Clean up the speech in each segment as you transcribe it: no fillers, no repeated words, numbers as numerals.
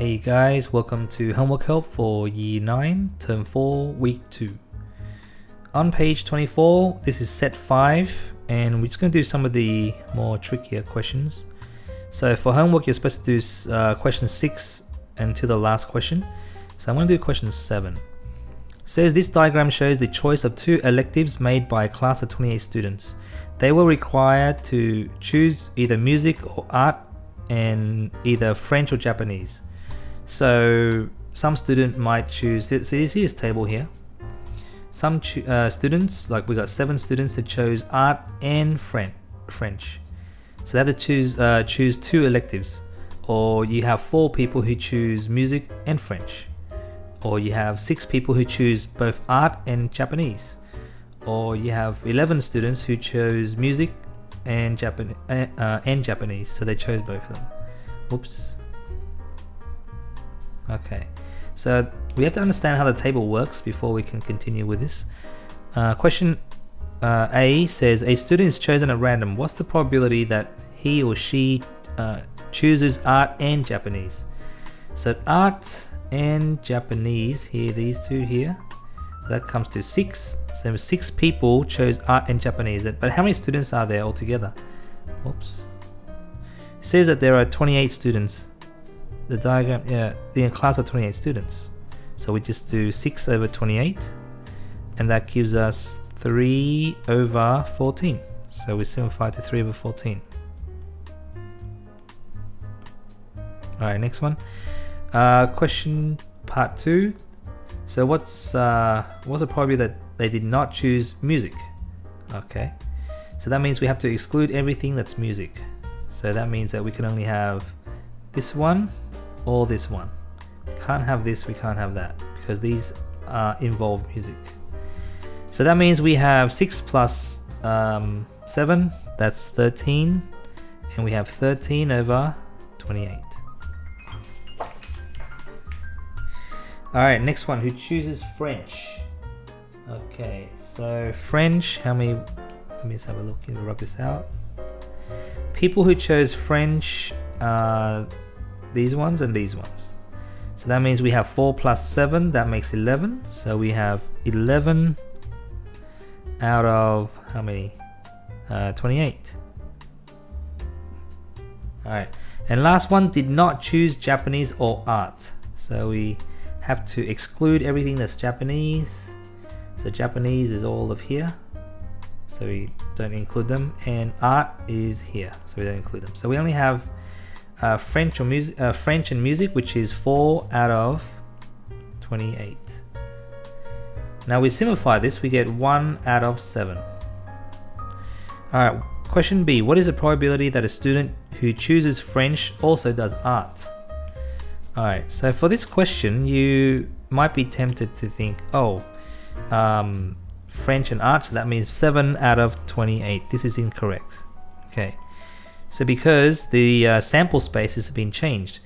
Hey guys, welcome to Homework Help for Year 9, Term 4, Week 2. On page 24, this is set 5, and we're just going to do some of the more trickier questions. So for homework, you're supposed to do question 6 until the last question. So I'm going to do question 7. It says this diagram shows the choice of 2 electives made by a class of 28 students. They were required to choose either music or art and either French or Japanese. So some student might choose, so you see this table here. Some students, like we got 7 students that chose art and French. So they have to choose 2 electives. Or you have 4 people who choose music and French. Or you have 6 people who choose both art and Japanese. Or you have 11 students who chose music and Japanese, so they chose both of them. Whoops. Okay, so we have to understand how the table works before we can continue with this. Question A says a student is chosen at random. What's the probability that he or she chooses art and Japanese? So art and Japanese here, these 2 here, that comes to 6. So 6 people chose art and Japanese. But how many students are there altogether? Whoops. It says that there are 28 students. The diagram, the class of 28 students. So we just do 6 over 28, and that gives us 3 over 14. So we simplify to 3 over 14. Alright, next one. Question part 2. So what's the probability that they did not choose music? Okay, so that means we have to exclude everything that's music. So that means that we can only have this one or this one. We can't have this, we can't have that, because these involve music. So that means we have 6 plus 7, that's 13, and we have 13 over 28. Alright, next one, who chooses French? Okay, so French, how many, let me just have a look and rub this out. People who chose French, these ones and these ones. So that means we have 4 plus 7, that makes 11. So we have 11 out of how many? 28. Alright, and last one, did not choose Japanese or art. So we have to exclude everything that's Japanese. So Japanese is all of here, so we don't include them, and art is here, so we don't include them. So we only have French and music, which is 4 out of 28. Now we simplify this, we get 1 out of 7. Alright, question B. What is the probability that a student who chooses French also does art? Alright, so for this question, you might be tempted to think, French and art, so that means 7 out of 28. This is incorrect. Okay, so because the sample space has been changed,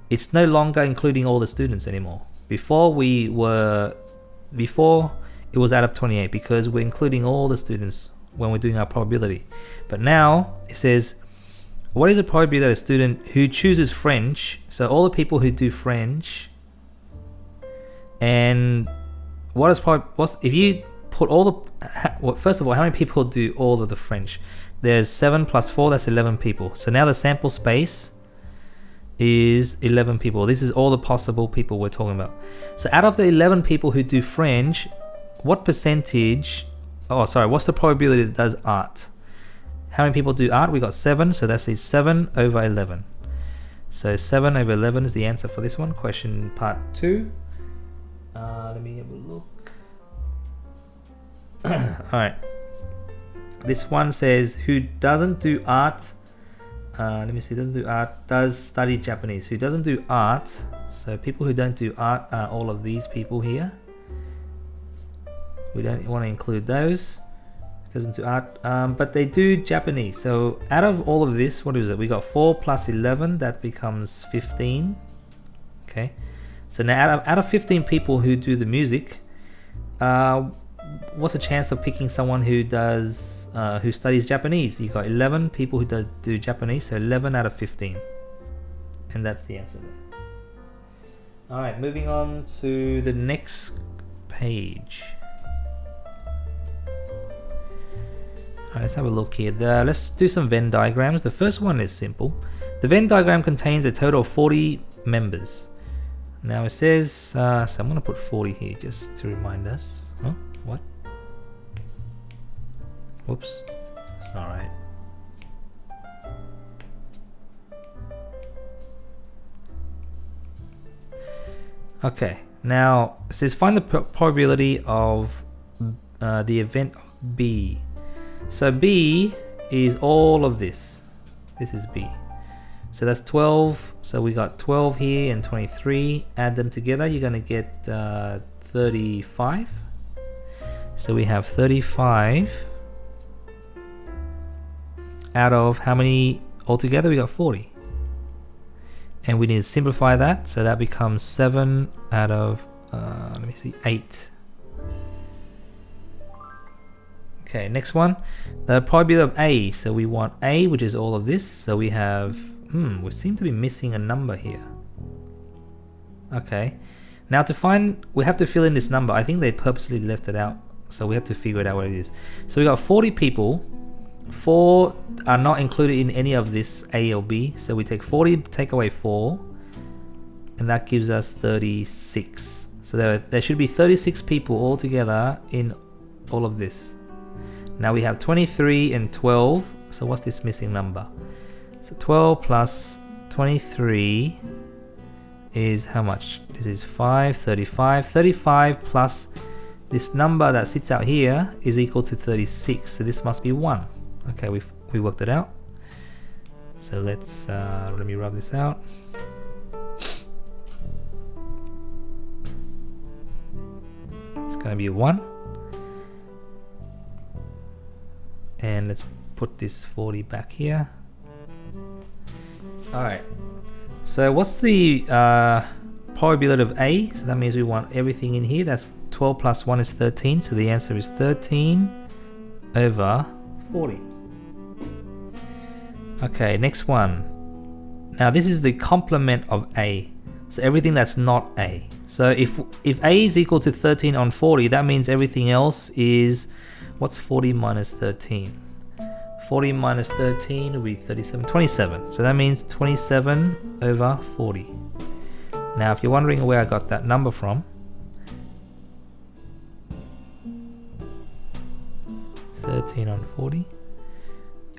it's no longer including all the students anymore. Before it was out of 28 because we're including all the students when we're doing our probability. But now it says, what is the probability that a student who chooses French, so all the people who do French, and if you put all the, first of all, how many people do all of the French? There's 7 plus 4, that's 11 people. So now the sample space is 11 people. This is all the possible people we're talking about. So out of the 11 people who do French, what percentage, what's the probability that does art? How many people do art? We got 7, so that's 7 over 11. So 7 over 11 is the answer for this one. Question part 2. Let me have a look. Alright. This one says, who doesn't do art, doesn't do art, does study Japanese. Who doesn't do art, so people who don't do art are all of these people here. We don't want to include those. Doesn't do art, but they do Japanese. So out of all of this, what is it? We got 4 plus 11, that becomes 15. Okay, so now out of 15 people who do the music, what's the chance of picking someone who does who studies Japanese? You got 11 people who do Japanese, so 11 out of 15, and that's the answer there. Alright, moving on to the next page. Alright, let's have a look here. Let's do some Venn diagrams. The first one is simple. The Venn diagram contains a total of 40 members. Now it says, so I'm going to put 40 here just to remind us. Huh? What? Whoops. That's not right. Okay, now it says find the probability of the event B. So B is all of this. This is B. So that's 12. So we got 12 here and 23. Add them together, you're going to get 35. So we have 35 out of how many altogether? We got 40. And we need to simplify that, so that becomes 7 out of, let me see, 8. Okay, next one, the probability of A. So we want A, which is all of this. So we have, we seem to be missing a number here. Okay, now to find, we have to fill in this number. I think they purposely left it out, so we have to figure it out what it is. So we got 40 people. 4 are not included in any of this A or B, so we take 40, take away 4, and that gives us 36. So there should be 36 people all together in all of this. Now we have 23 and 12, so what's this missing number? So 12 plus 23 is how much? This is 5, 35. 35 plus this number that sits out here is equal to 36, so this must be 1. Okay, we worked it out. So let's let me rub this out. It's gonna be 1. And let's put this 40 back here. Alright. So what's the probability of A? So that means we want everything in here. That's 12 plus 1 is 13. So the answer is 13 over 40. Okay, next one. Now this is the complement of A. So everything that's not A. So if A is equal to 13 on 40, that means everything else is, what's 40 minus 13? 40 minus 13 will be 37, 27. So that means 27 over 40. Now if you're wondering where I got that number from, 13 on 40.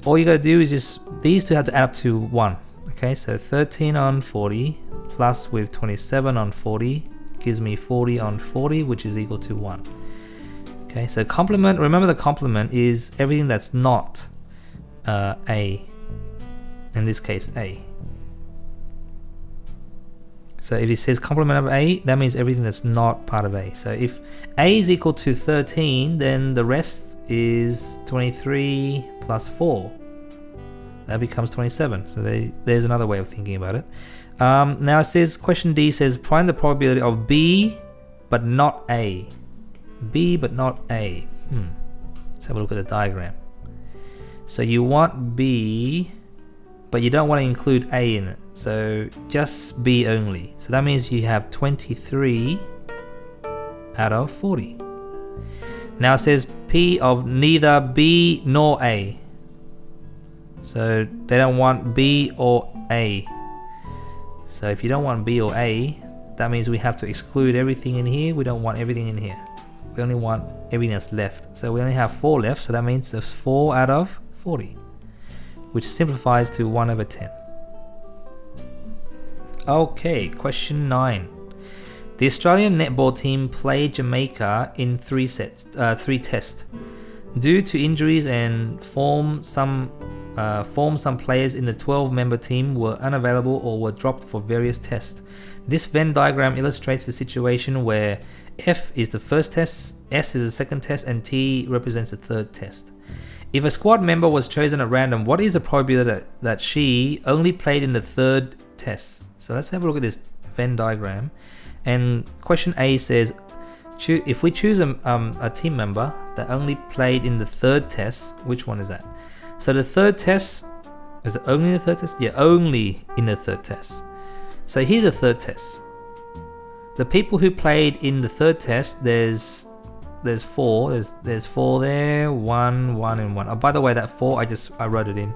All you gotta do is just, these two have to add up to 1. Okay, so 13 on 40 plus with 27 on 40 gives me 40 on 40, which is equal to 1. Okay, so complement, remember the complement is everything that's not A. In this case, A. So if it says complement of A, that means everything that's not part of A. So if A is equal to 13, then the rest is 23 plus 4. That becomes 27. So there's another way of thinking about it. Now it says, question D says, find the probability of B but not A. B but not A. Let's have a look at the diagram. So you want B, but you don't want to include A in it. So just B only. So that means you have 23 out of 40. Now it says P of neither B nor A. So they don't want B or A. So if you don't want B or A, that means we have to exclude everything in here. We don't want everything in here. We only want everything that's left. So we only have 4 left. So that means it's 4 out of 40, which simplifies to 1 over 10. Okay, question 9. The Australian netball team played Jamaica in 3 tests. Due to injuries and form, some players in the 12-member team were unavailable or were dropped for various tests. This Venn diagram illustrates the situation where F is the first test, S is the second test, and T represents the third test. If a squad member was chosen at random, what is the probability that she only played in the third test? So let's have a look at this Venn diagram. And question A says, if we choose a team member that only played in the third test, which one is that? So the third test, is it only the third test? Yeah, only in the third test. So here's a third test. the people who played in the third test, there's 4. There's 4 there, 1, 1, and 1. Oh, by the way, that 4 I wrote it in.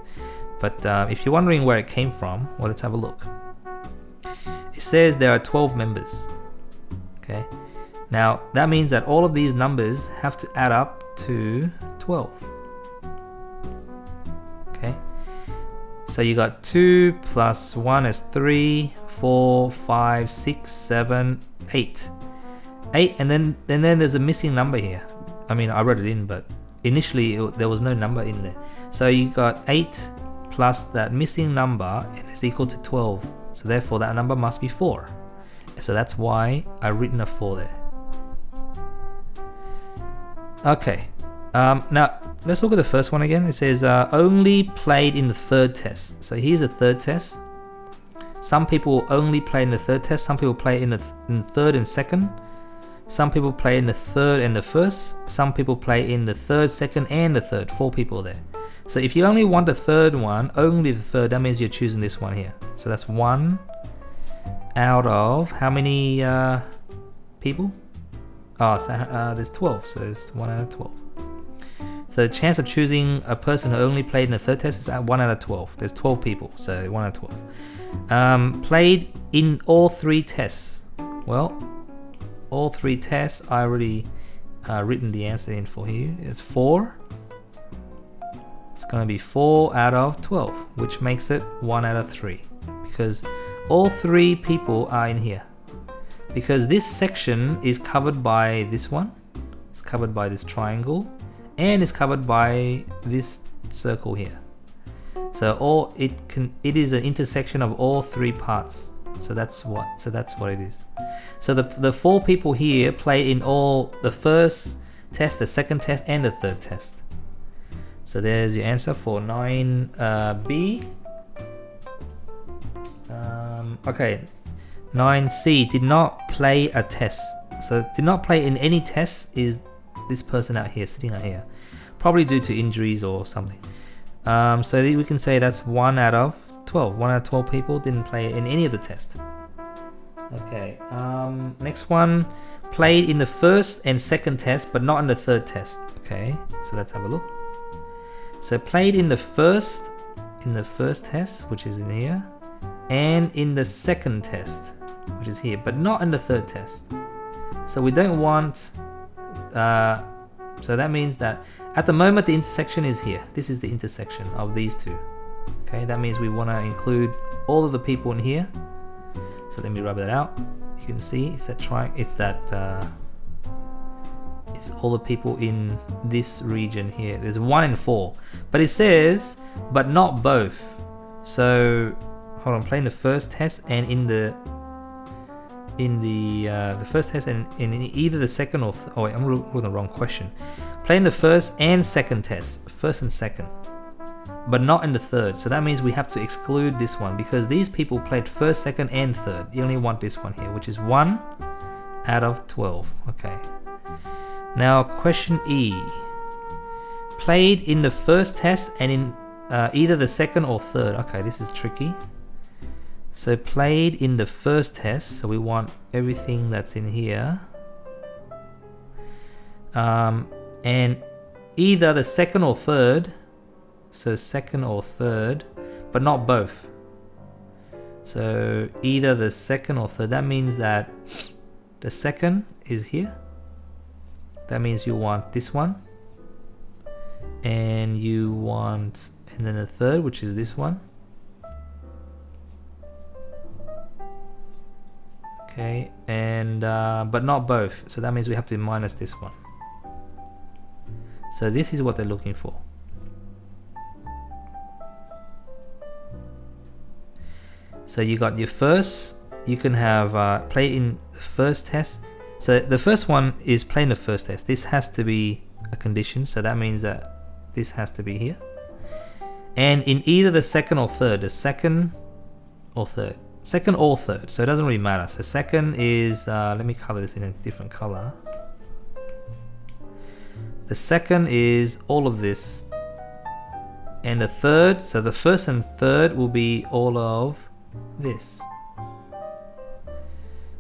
But if you're wondering where it came from, well, let's have a look. It says there are 12 members. Okay. Now that means that all of these numbers have to add up to 12. Okay. So you got 2 plus 1 is 3, 4, 5, 6, 7, 8. 8, and then there's a missing number here. I mean, I wrote it in, but initially there was no number in there. So you got 8 plus that missing number, and it's equal to 12. So therefore that number must be 4. So that's why I've written a 4 there. Okay, now let's look at the first one again. It says only played in the third test. So here's a third test. Some people only play in the third test. Some people play in the third and second. Some people play in the third and the first. Some people play in the third, second, and the third. 4 people there. So if you only want the third one, only the third, that means you're choosing this one here. So that's 1 out of how many people? Oh, so there's 12, so there's 1 out of 12. So the chance of choosing a person who only played in the third test is at 1 out of 12. There's 12 people, so 1 out of 12. Played in all 3 tests. Well, all 3 tests, I already written the answer in for you. It's 4. It's going to be 4 out of 12, which makes it 1 out of 3. Because all 3 people are in here. Because this section is covered by this one, it's covered by this triangle, and it's covered by this circle here. So it is an intersection of all 3 parts. So that's what it is. So the 4 people here play in all the first test, the second test, and the third test. So there's your answer for 9B. Okay. 9C, did not play a test. So did not play in any tests is this person out here, sitting out here. Probably due to injuries or something. So we can say that's 1 out of 12. 1 out of 12 people didn't play in any of the tests. Okay, next one, played in the first and second test, but not in the third test. Okay, so let's have a look. So played in the first test, which is in here, and in the second test, which is here, but not in the third test. So we don't want, so that means that at the moment the intersection is here. This is the intersection of these 2. Okay, that means we want to include all of the people in here. So let me rub that out. You can see it's all the people in this region here. There's 1 and 4, but it says but not both. So hold on, playing the first test and in the first test and in either the second or oh wait, I'm looking at the wrong question. Playing the first and second test, first and second, but not in the third. So that means we have to exclude this one because these people played first, second, and third. You only want this one here, which is 1 out of 12. Okay. Now question E. Played in the first test and in either the second or third. Okay, this is tricky. So played in the first test, so we want everything that's in here. And either the second or third, so second or third, but not both. So either the second or third, that means that the second is here. That means you want this one. And you want, and then the third, which is this one. Okay, and but not both, so that means we have to minus this one. So this is what they're looking for. So you got your first, you can have play in the first test. So the first one is playing the first test. This has to be a condition, so that means that this has to be here. And in either the second or third, the second or third. Second or third, so it doesn't really matter. So second is, let me color this in a different color. The second is all of this. And the third, so the first and third will be all of this.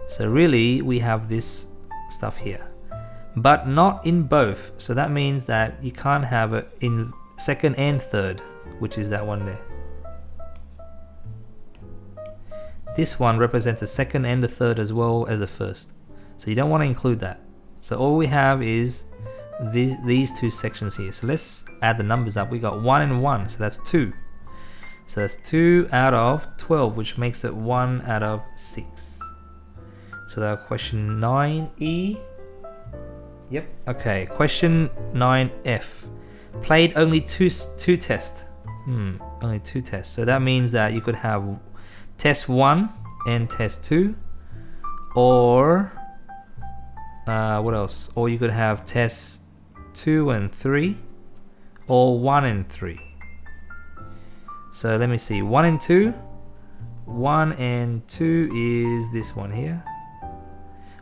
So really we have this stuff here, but not in both. So that means that you can't have it in second and third, which is that one there. This one represents the second and the third as well as the first. So you don't want to include that. So all we have is these two sections here. So let's add the numbers up. We got 1 and 1, so that's 2. So that's 2 out of 12, which makes it 1 out of 6. So that question 9E. Yep, okay. Question 9F. Played only two tests. Only 2 tests. So that means that you could have test 1 and test 2, or what else? Or you could have test 2 and 3, or 1 and 3. So let me see, 1 and 2. 1 and 2 is this one here.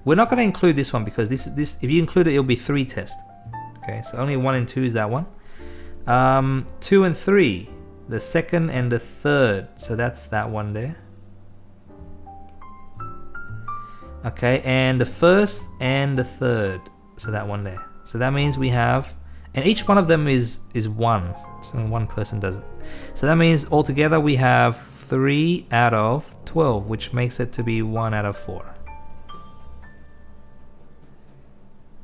We're not going to include this one because this if you include it, it'll be 3 tests. Okay, so only 1 and 2 is that one. 2 and 3, the second and the third. So that's that one there. Okay, and the first and the third. So that one there. So that means we have, and each one of them is 1. So one person does it. So that means altogether we have 3 out of 12, which makes it to be 1 out of 4.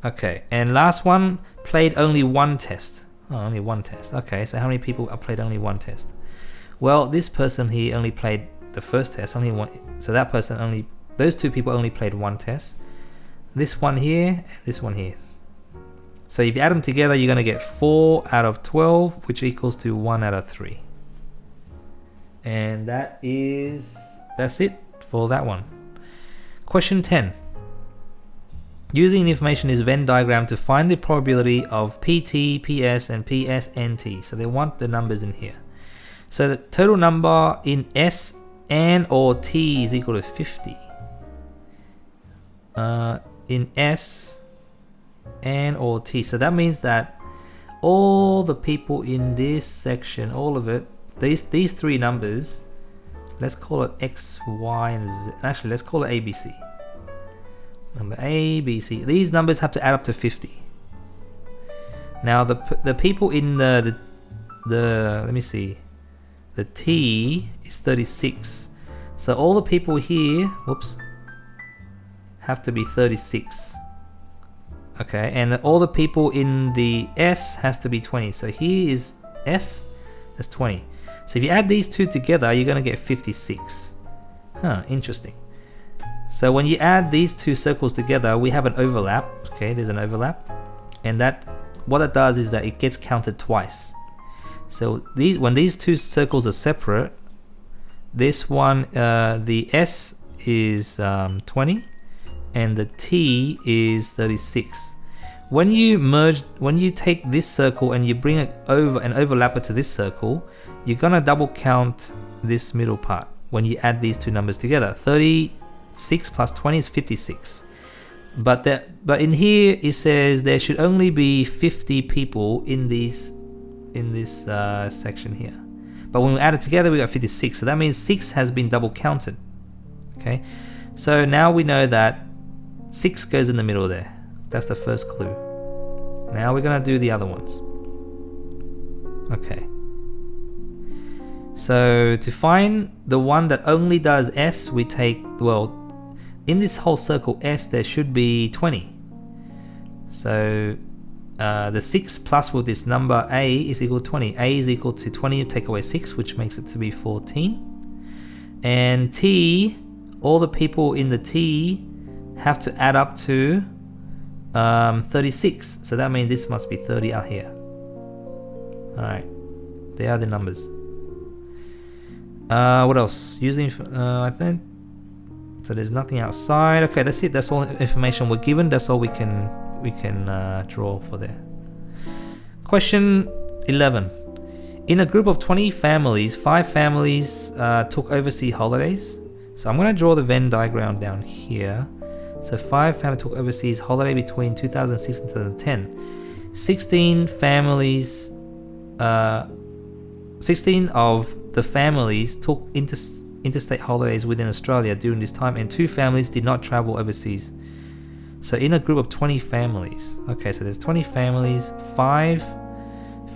Okay, and last one, played only 1 test. Oh, only 1 test. Okay, so how many people have played only 1 test? Well, this person here only played the first test, only 1. So that person only, those 2 people only played 1 test. This one here, and this one here. So if you add them together, you're going to get 4 out of 12, which equals to 1 out of 3. And that's it for that one. Question 10. Using the information in this Venn diagram to find the probability of PT, PS, and PSNT. So they want the numbers in here. So the total number in S and or T is equal to 50. In S and or T. So that means that all the people in this section, all of it, these 3 numbers, let's call it X, Y, and Z. Actually, let's call it ABC. Number A, B, C. These numbers have to add up to 50. Now the people in the let me see, the T is 36. So all the people here, whoops, have to be 36. Okay, and all the people in the S has to be 20. So here is S, that's 20. So if you add these 2 together, you're going to get 56. Huh, interesting. So when you add these 2 circles together, we have an overlap. Okay, there's an overlap. And that, what that does is that it gets counted twice. So when these 2 circles are separate, this one, the S is 20 and the T is 36. When you take this circle and you bring it over and overlap it to this circle, you're gonna double count this middle part when you add these 2 numbers together. 36 plus 20 is 56. But in here it says there should only be 50 people in this section here. But when we add it together, we got 56. So that means 6 has been double counted. Okay, so now we know that 6 goes in the middle there. That's the first clue. Now we're gonna do the other ones. Okay. So to find the one that only does S, we take, well, in this whole circle S, there should be 20. So the 6 plus with this number A is equal to 20. A is equal to 20, take away 6, which makes it to be 14. And T, all the people in the T have to add up to 36. So that means this must be 30 out here. Alright, there are the numbers. What else? Using, I think, so there's nothing outside. Okay, that's it. That's all information we're given. That's all we can draw for there. Question 11. In a group of 20 families, 5 families took overseas holidays. So I'm going to draw the Venn diagram down here. So 5 families took overseas holiday between 2006 and 2010. 16 families, 16 of the families took interstate holidays within Australia during this time, and 2 families did not travel overseas. So in a group of 20 families, okay, so there's 20 families, 5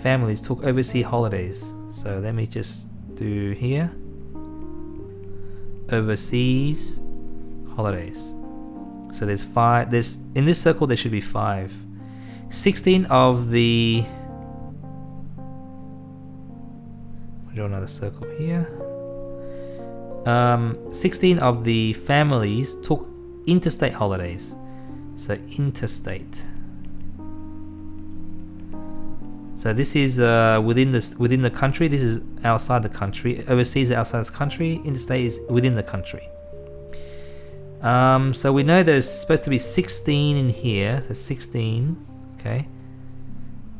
families took overseas holidays. So let me just do here, overseas holidays. So there's 5, in this circle there should be 5. 16 of the, I'll draw another circle here. 16 of the families took interstate holidays. So interstate. So this is within the country. This is outside the country. Overseas is outside the country. Interstate is within the country. So we know there's supposed to be 16 in here. So 16. Okay.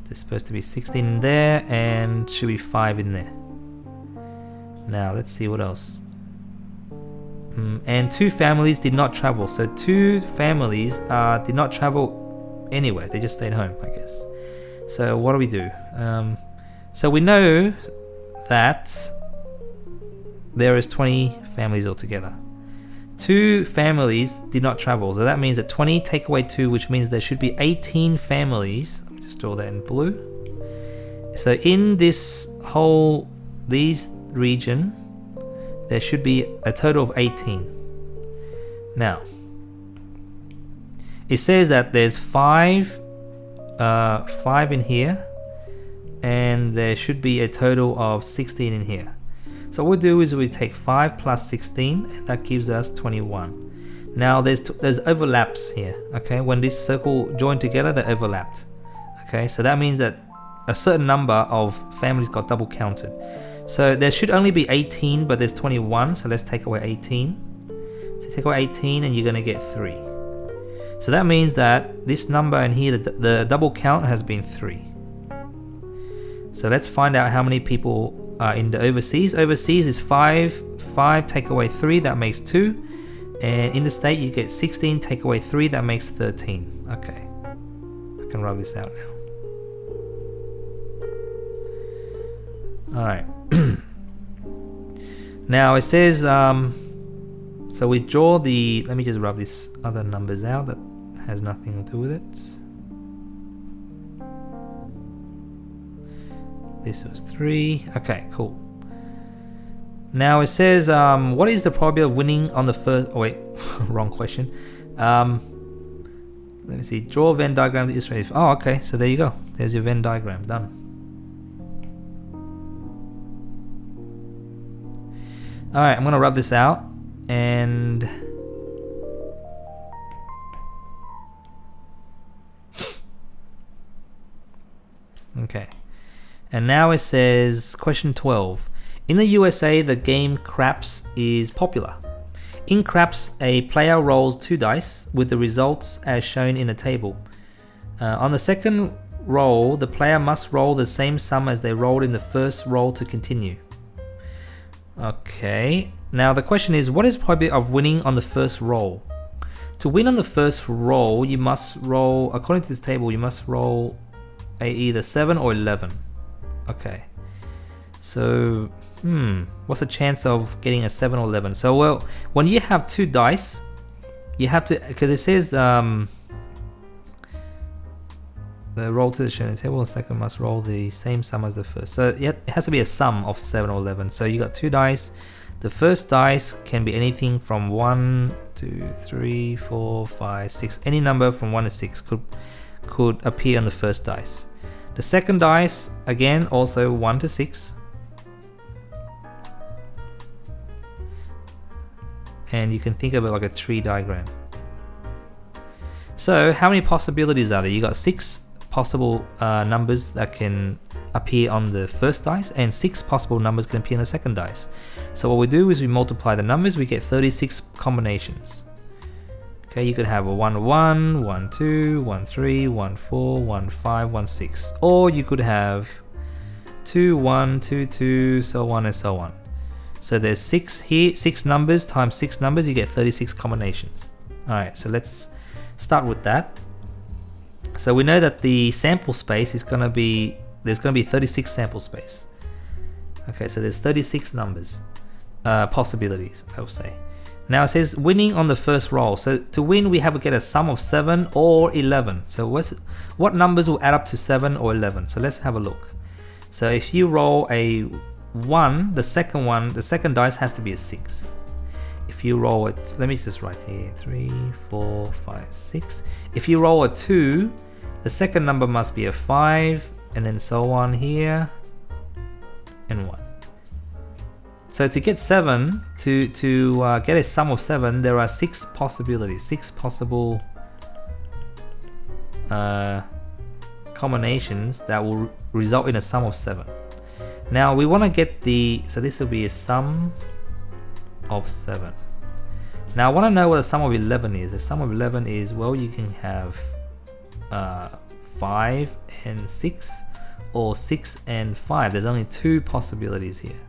There's supposed to be 16 in there, and should be 5 in there. Now let's see what else. And 2 families did not travel. So 2 families did not travel anywhere. They just stayed home, I guess. So what do we do? So we know that there is 20 families altogether. 2 families did not travel. So that means that 20 take away 2, which means there should be 18 families. Let me just draw that in blue. So in this whole, these region, there should be a total of 18. Now, it says that there's 5 in here, and there should be a total of 16 in here. So what we'll do is we take 5 plus 16, and that gives us 21. Now there's overlaps here. Okay, when this circle joined together, they overlapped. Okay, so that means that a certain number of families got double counted. So there should only be 18, but there's 21, so let's take away 18. So take away 18 and you're gonna get 3. So that means that this number in here, the double count has been 3. So let's find out how many people are in the overseas. Overseas is 5, 5 take away 3, that makes 2. And in the state you get 16, take away 3, that makes 13. Okay, I can rub this out now. Alright. Now it says, so we draw the, let me just rub these other numbers out that has nothing to do with it. This was 3. Okay, cool. Now it says, what is the probability of winning on the first, oh wait, wrong question. Let me see, draw a Venn diagram to illustrate. Oh, okay, so there you go. There's your Venn diagram, done. Alright, I'm going to rub this out, and okay. And now it says, question 12. In the USA, the game craps is popular. In craps, a player rolls 2 dice with the results as shown in a table. On the second roll, the player must roll the same sum as they rolled in the first roll to continue. Okay, now the question is, what is the probability of winning on the first roll? To win on the first roll, you must roll, according to this table, you must roll either 7 or 11. Okay, so what's the chance of getting a 7 or 11? So well, when you have 2 dice, you have to, because it says the roll to the shown in the table, the second must roll the same sum as the first. So it has to be a sum of 7 or 11. So you got 2 dice. The first dice can be anything from 1, 2, 3, 4, 5, 6. Any number from 1 to 6 could appear on the first dice. The second dice, again, also 1 to 6. And you can think of it like a tree diagram. So how many possibilities are there? You got 6 possible numbers that can appear on the first dice, and 6 possible numbers can appear on the second dice. So what we do is we multiply the numbers, we get 36 combinations. Okay, you could have a 1 1, 1 2, 1 3, 1 4, 1 5, 1 6, or you could have 2 1, 2 2, so on and so on. So there's 6 here, 6 numbers times 6 numbers, you get 36 combinations. Alright, so let's start with that. So we know that the sample space is going to be, there's going to be 36 sample space. Okay, so there's 36 numbers. possibilities, I will say. Now it says winning on the first roll. So to win, we have to get a sum of 7 or 11. So what numbers will add up to 7 or 11? So let's have a look. So if you roll a 1, the second dice has to be a 6. If you roll it, let me just write here, 3, 4, 5, 6. If you roll a 2, the second number must be a 5, and then so on here, and 1. So to get 7, to get a sum of 7, there are 6 possibilities, 6 possible combinations that will result in a sum of 7. Now we want to get so this will be a sum of 7. Now I want to know what a sum of 11 is. A sum of 11 is, well, you can have 5 and 6 or 6 and 5. There's only 2 possibilities here.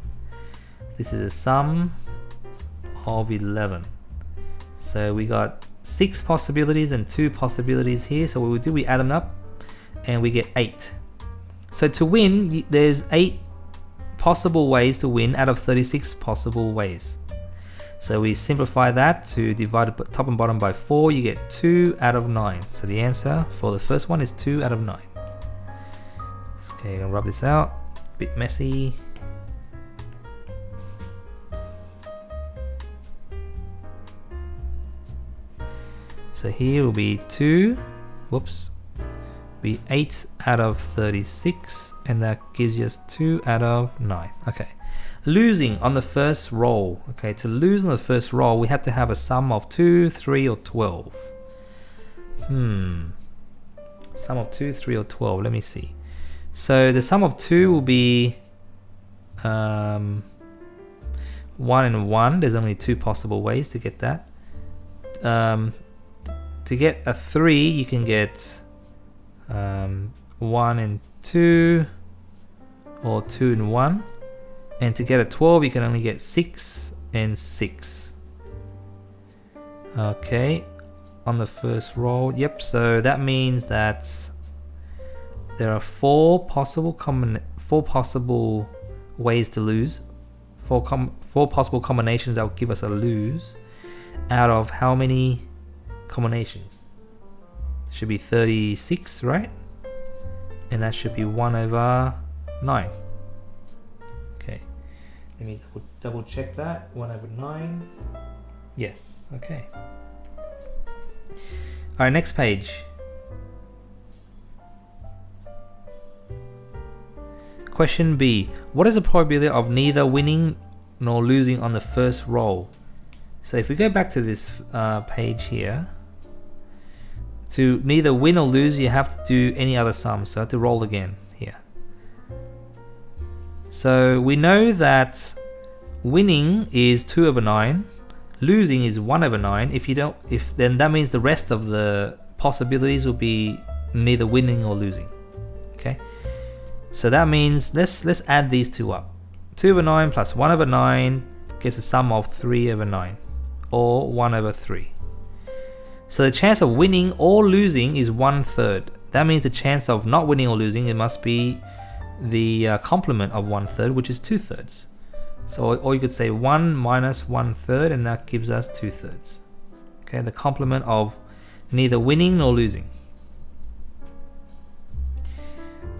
This is a sum of 11. So we got 6 possibilities and 2 possibilities here. So what we do, we add them up and we get 8. So to win, there's 8 possible ways to win out of 36 possible ways. So we simplify that to divide top and bottom by 4, you get 2 out of 9. So the answer for the first one is 2 out of 9. Okay, I'm gonna rub this out, bit messy. So here will be 2, be 8 out of 36, and that gives us 2 out of 9. Okay, losing on the first roll. Okay, to lose on the first roll, we have to have a sum of 2, 3, or 12. Sum of 2, 3, or 12. Let me see. So the sum of 2 will be 1 and 1. There's only 2 possible ways to get that. To get a 3, you can get 1 and 2 or 2 and 1. And to get a 12, you can only get 6 and 6. Okay, on the first roll. Yep, so that means that there are 4 possible ways to lose. 4 possible combinations that will give us a lose out of how many combinations? Should be 36, right? And that should be 1 over 9. Okay, let me double check that. 1 over 9. Yes, okay. Alright, next page. Question B. What is the probability of neither winning nor losing on the first roll? So if we go back to this page here, to neither win or lose, you have to do any other sum. So I have to roll again here. So we know that winning is 2 over 9, losing is 1 over 9. Then that means the rest of the possibilities will be neither winning or losing. Okay. So that means let's add these two up. 2 over 9 plus 1 over 9 gets a sum of 3 over 9, or 1 over 3. So the chance of winning or losing is 1/3. That means the chance of not winning or losing, it must be the complement of 1/3, which is 2/3. So, or you could say 1 minus 1/3, and that gives us 2/3. Okay, the complement of neither winning nor losing.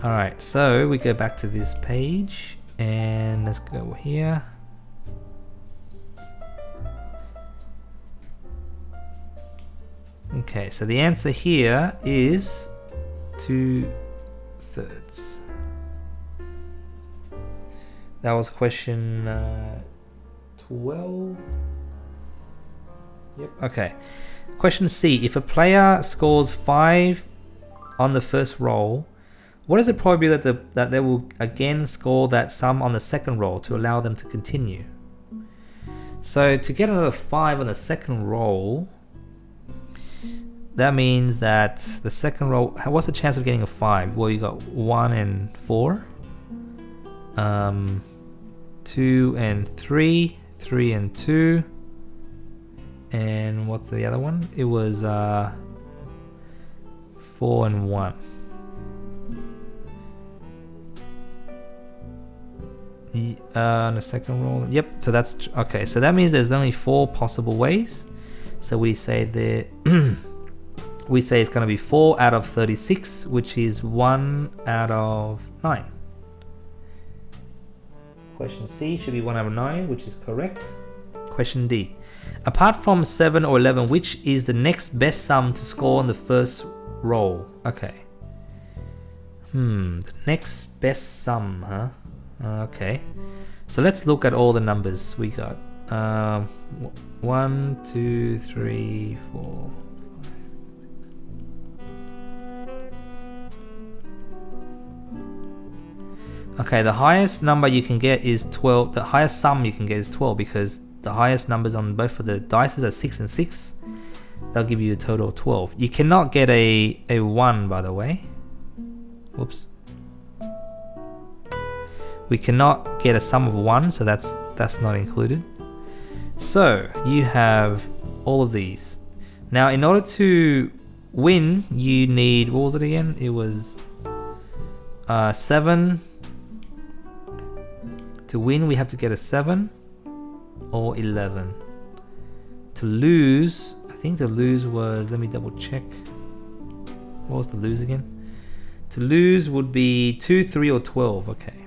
Alright, so we go back to this page, and let's go here. Okay, so the answer here is 2/3. That was question 12. Yep, okay. Question C. If a player scores 5 on the first roll, what is the probability that they will again score that sum on the second roll to allow them to continue? So to get another 5 on the second roll, that means that the second roll, what's the chance of getting a 5? Well, you got 1 and 4, 2 and 3, 3 and 2, and what's the other one? It was 4 and 1. On the second roll, yep, so that's okay, so that means there's only 4 possible ways. So we say that we say it's going to be 4 out of 36, which is 1 out of 9. Question C should be 1 out of 9, which is correct. Question D. Apart from 7 or 11, which is the next best sum to score on the first roll? Okay. The next best sum, huh? Okay. So let's look at all the numbers we got. 1, 2, 3, 4, 5, 6. Okay, the highest number you can get is 12. The highest sum you can get is 12 because the highest numbers on both of the dice are 6 and 6. They'll give you a total of 12. You cannot get a 1, by the way. Whoops. We cannot get a sum of 1, so that's not included. So you have all of these. Now, in order to win, you need, what was it again? It was 7. To win, we have to get a 7 or 11. To lose, I think the lose was, let me double check. What was the lose again? To lose would be 2, 3, or 12. Okay.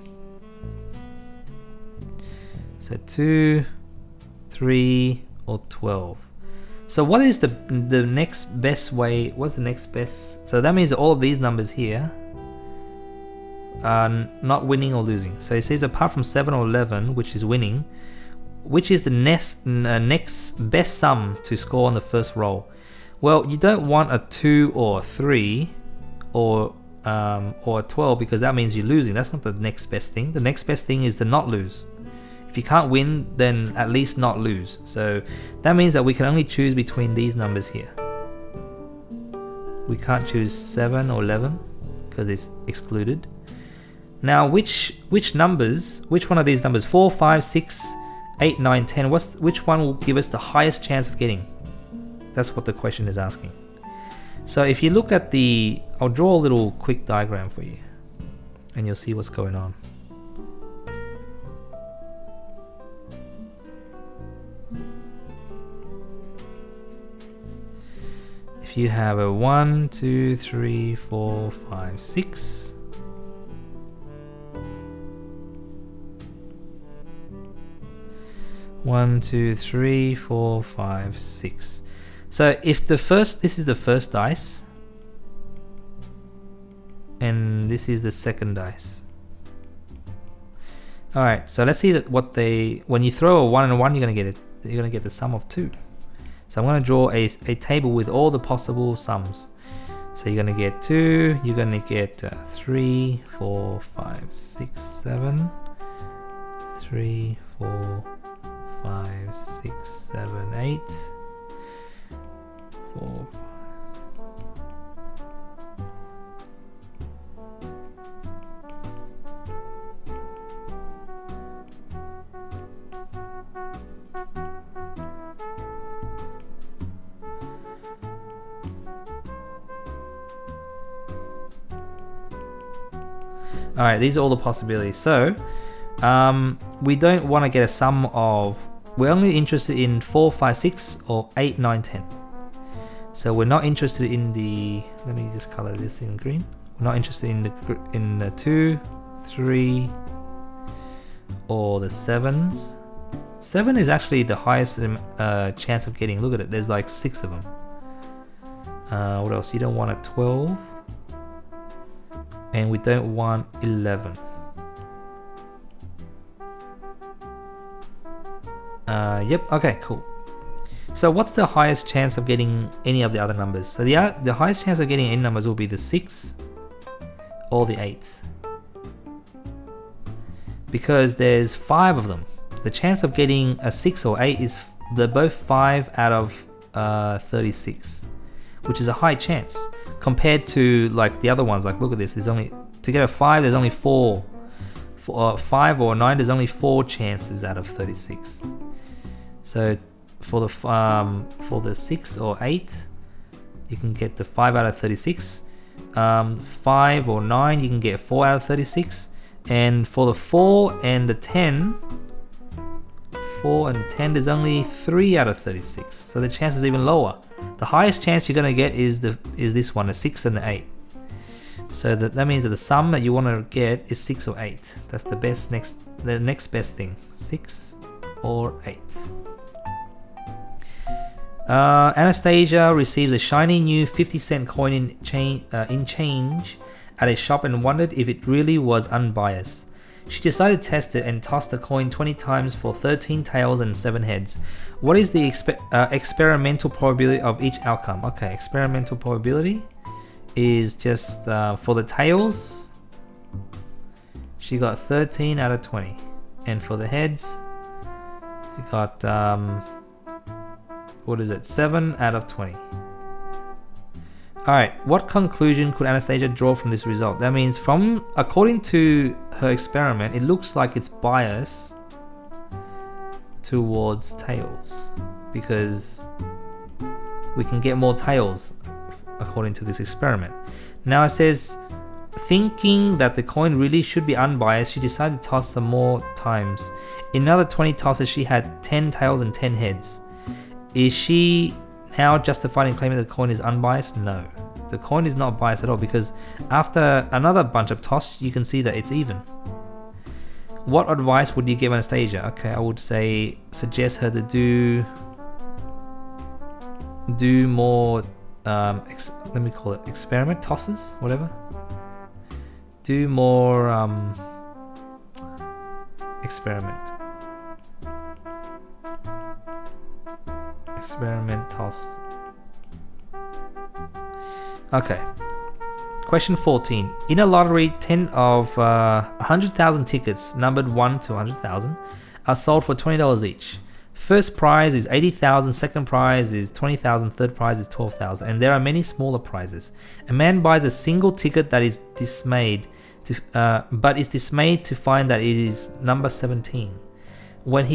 So 2, 3, or 12. So what is the next best way? What's the next best? So that means all of these numbers here are not winning or losing. So it says apart from 7 or 11, which is winning, which is the next best sum to score on the first roll? Well, you don't want a 2 or a 3 or a 12 because that means you're losing. That's not the next best thing. The next best thing is to not lose. If you can't win, then at least not lose. So that means that we can only choose between these numbers here. We can't choose 7 or 11 because it's excluded. Now, which numbers? Which one of these numbers? 4, 5, 6, 8, 9, 10. Which one will give us the highest chance of getting? That's what the question is asking. So if you look at the, I'll draw a little quick diagram for you, and you'll see what's going on. If you have a 1, 2, 3, 4, 5, 6. One, 2, 3, 4, 5, 6. So if this is the first dice, and this is the second dice. All right. So let's see that when you throw a 1 and a 1, you're gonna get the sum of 2. So I'm gonna draw a table with all the possible sums. So you're gonna get 2. You're gonna get 3, 4, 5, 6, 7. 3, 4. 5, 6, 7, 8, 4, 5. All right, these are all the possibilities. So we don't want to get a sum of, we're only interested in 4, 5, 6 or 8, 9, 10. So we're not interested in the, let me just color this in green. We're not interested in the 2, 3 or the 7s. 7 is actually the highest chance of getting. Look at it, there's like 6 of them. What else? You don't want a 12. And we don't want 11. Yep, okay, cool. So what's the highest chance of getting any of the other numbers? So the highest chance of getting any numbers will be the 6 or the 8s. Because there's 5 of them. The chance of getting a 6 or 8 is, they're both 5 out of 36, which is a high chance compared to like the other ones. Like look at this, there's only, to get a 5 there's only 4. For 5 or 9 there's only 4 chances out of 36. So for the 6 or 8 you can get the 5 out of 36. 5 or 9 you can get 4 out of 36, And for the 4 and the 10, 4 and 10, there's only 3 out of 36. So the chance is even lower. The highest chance you're going to get is this one, a 6 and an 8. So that means that the sum that you want to get is 6 or 8. That's the next best thing, 6 or 8. Anastasia receives a shiny new 50-cent coin in change at a shop and wondered if it really was unbiased. She decided to test it and tossed the coin 20 times for 13 tails and 7 heads. What is the experimental probability of each outcome? Okay, experimental probability is just for the tails, she got 13 out of 20. And for the heads, she got, what is it, 7 out of 20. Alright, what conclusion could Anastasia draw from this result? That means according to her experiment, it looks like it's biased towards tails because we can get more tails according to this experiment. Now it says, thinking that the coin really should be unbiased, she decided to toss some more times. In another 20 tosses, she had 10 tails and 10 heads. Is she now justified in claiming the coin is unbiased? No. The coin is not biased at all because after another bunch of tosses, you can see that it's even. What advice would you give Anastasia? Okay, I would say suggest her to do more let me call it experiment tosses, whatever. Do more experiment toss. Okay. Question 14. In a lottery, 10 of 100,000 tickets numbered 1 to 100,000 are sold for $20 each. First prize is 80,000, second prize is 20,000, third prize is 12,000, and there are many smaller prizes. A man buys a single ticket that is dismayed to find that it is number 17. When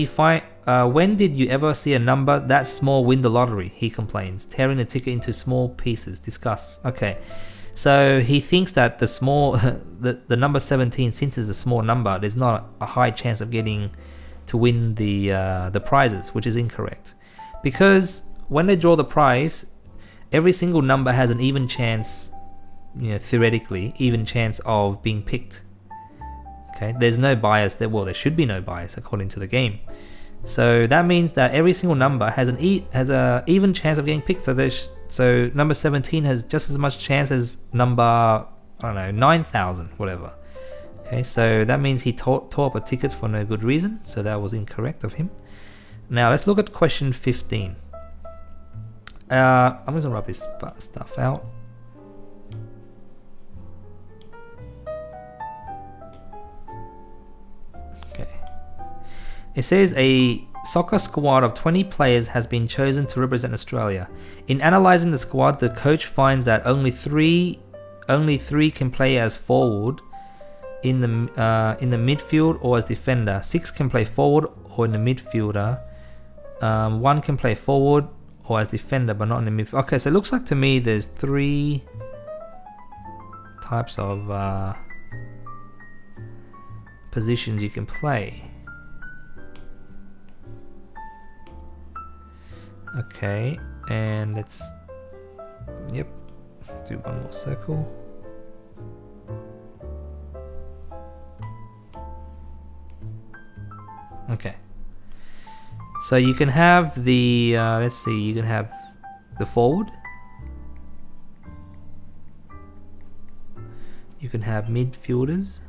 did you ever see a number that small win the lottery? He complains, tearing the ticket into small pieces. Discuss. Okay, so he thinks that the small, the number 17, since it's a small number, there's not a high chance of getting to win the prizes, which is incorrect. Because when they draw the prize, every single number has an even chance, theoretically, even chance of being picked. Okay, there's no bias there. Well, there should be no bias according to the game. So that means that every single number has an even chance of getting picked. So number 17 has just as much chance as number 9,000, whatever. Okay, so that means he tore up the tickets for no good reason. So that was incorrect of him. Now let's look at question 15. I'm just gonna rub this stuff out. It says a soccer squad of 20 players has been chosen to represent Australia. In analysing the squad, the coach finds that only three can play as forward in the midfield or as defender. 6 can play forward or in the midfielder. 1 can play forward or as defender, but not in the midfield. Okay, so it looks like to me there's 3 types of positions you can play. Okay, and let's do one more circle. Okay, so you can have the let's see, you can have the forward, you can have midfielders,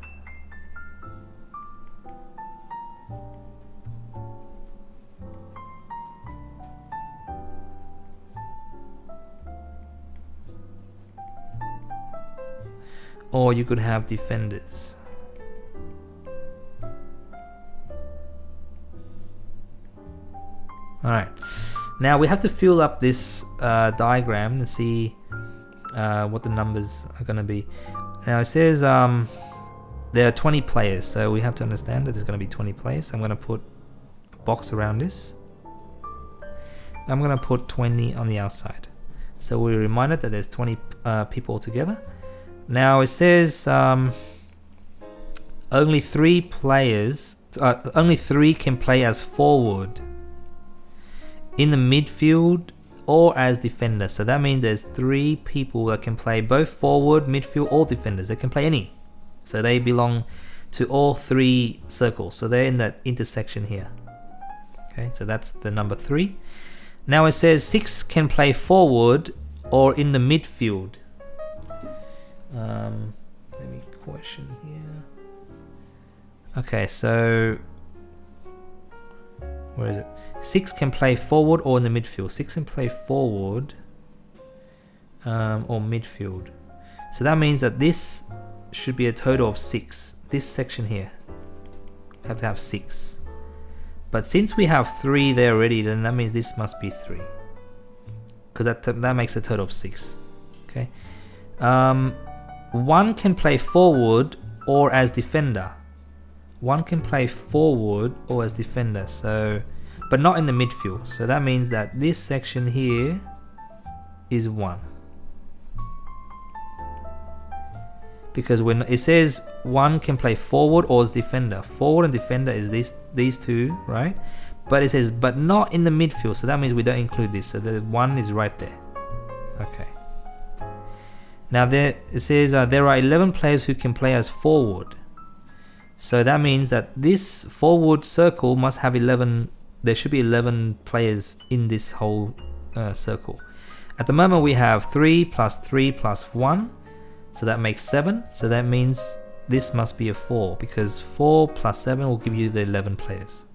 or you could have defenders. Alright, now we have to fill up this diagram and see what the numbers are going to be. Now it says there are 20 players, so we have to understand that there's going to be 20 players. I'm going to put a box around this. I'm going to put 20 on the outside. So we're reminded that there's 20 people altogether. Now it says only 3 players, only 3 can play as forward, in the midfield, or as defender. So that means there's 3 people that can play both forward, midfield, or defenders. They can play any. So they belong to all 3 circles. So they're in that intersection here. Okay, so that's the number 3. Now it says 6 can play forward or in the midfield. Let me question here. Okay, so where is it? 6 can play forward or in the midfield. 6 can play forward or midfield. So that means that this should be a total of 6. This section here, we have to have 6. But since we have 3 there already, then that means this must be 3. Because that makes a total of 6. Okay. 1 can play forward or as defender. 1 can play forward or as defender. So, but not in the midfield. So that means that this section here is 1. Because when it says 1 can play forward or as defender, forward and defender is these 2, right? But it says but not in the midfield, so that means we don't include this. So the 1 is right there. Okay. Now there it says there are 11 players who can play as forward. So that means that this forward circle must have 11. There should be 11 players in this whole circle. At the moment we have 3 plus 3 plus 1. So that makes 7. So that means this must be a 4, because 4 plus 7 will give you the 11 players.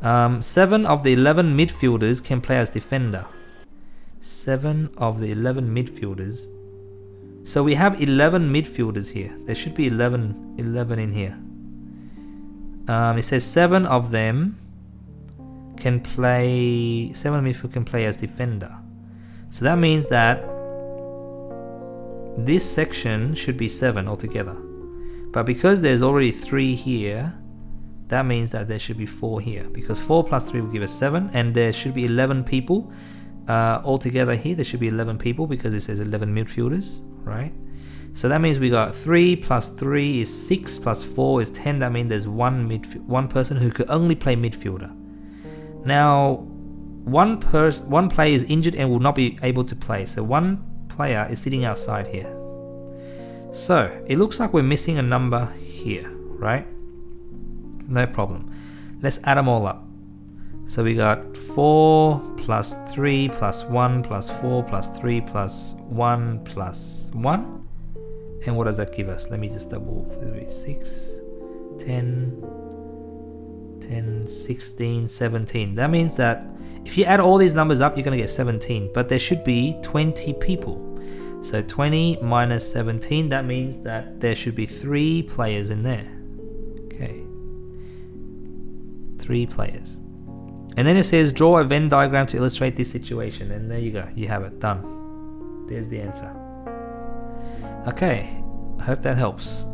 7 of the 11 midfielders can play as defender. 7 of the 11 midfielders. So we have 11 midfielders here. There should be 11 in here. It says 7 of them can play. 7 midfield can play as defender. So that means that this section should be 7 altogether. But because there's already 3 here, that means that there should be 4 here. Because 4 plus 3 will give us 7, and there should be 11 people altogether here. There should be 11 people because it says 11 midfielders, right? So that means we got 3 plus 3 is 6 plus 4 is 10. That means there's one person who could only play midfielder. Now, one player is injured and will not be able to play. So one player is sitting outside here. So it looks like we're missing a number here, right? No problem. Let's add them all up. So we got 4 plus 3 plus 1 plus 4 plus 3 plus 1 plus 1. And what does that give us? Let me just double. 6, 10, 16, 17. That means that if you add all these numbers up, you're going to get 17. But there should be 20 people. So 20 minus 17, that means that there should be 3 players in there. Okay. 3 players. And then it says draw a Venn diagram to illustrate this situation. And there you go. You have it. Done. There's the answer. Okay. I hope that helps.